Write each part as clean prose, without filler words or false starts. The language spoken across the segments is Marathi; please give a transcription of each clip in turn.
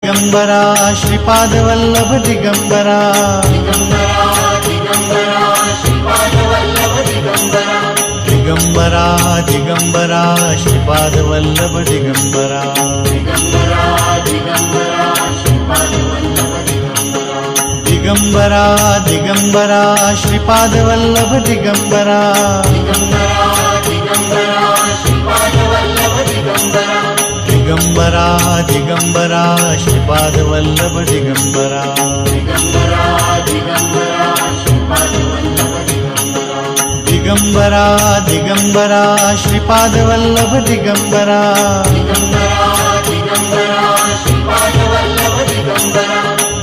दिगंबरा श्रीपादवल्लभ दिगंबरा दिगंबरा दिगंबरा श्रीपादवल्लभ दिगंबरा दिगंबरा दिगंबरा श्रीपादवल्लभ दिगंबरा दिगंबरा दिगंबरा श्रीपादवल्लभ दिगंबरा दिगंबरा दिगंबरा श्रीपादवल्लभ दिगंबरा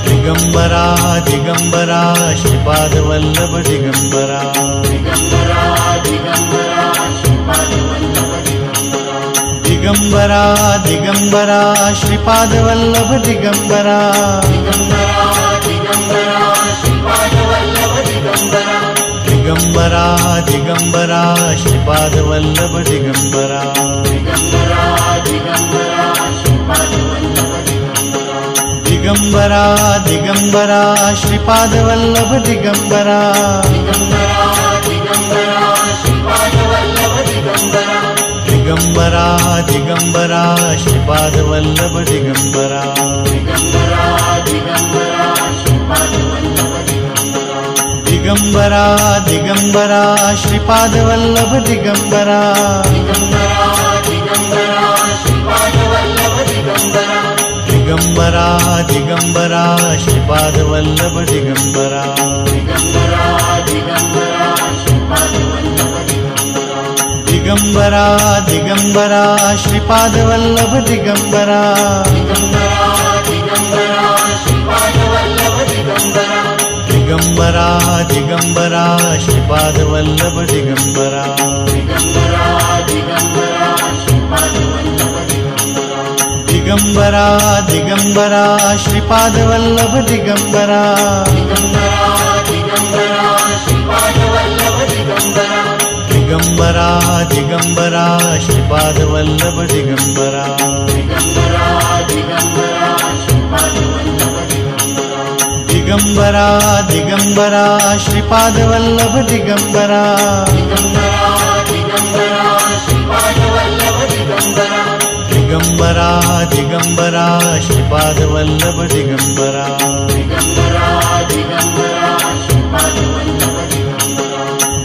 दिगंबरा दिगंबरा श्रीपादवल्लभ दिगंबरा दिगंबरा दिगंबरा श्रीपादवल्लभ दिगंबरा दिगंबरा दिगंबरा श्रीपादवल्लभ दिगंबरा दिगंबरा दिगंबरा श्रीपादवल्लभ दिगंबरा दिगंबरा दिगंबरा श्रीपादवल्लभ दिगंबरा दिगंबरा दिगंबरा श्रीपादवल्लभ दिगंबरा दिगंबरा दिगंबरा श्रीपादवल्लभ दिगंबरा दिगंबरा दिगंबरा श्रीपादवल्लभ दिगंबरा दिगंबरा दिगंबरा श्रीपादवल्लभ दिगंबरा दिगंबरा दिगंबरा श्रीपादवल्लभ दिगंबरा दिगंबरा दिगंबरा श्रीपादवल्लभ दिगंबरा दिगंबरा दिगंबरा श्रीपादवल्लभ दिगंबरा दिगंबरा दिगंबरा श्रीपादवल्लभ दिगंबरा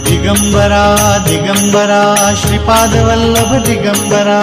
दिगंबरा दिगंबरा श्रीपादवल्लभ दिगंबरा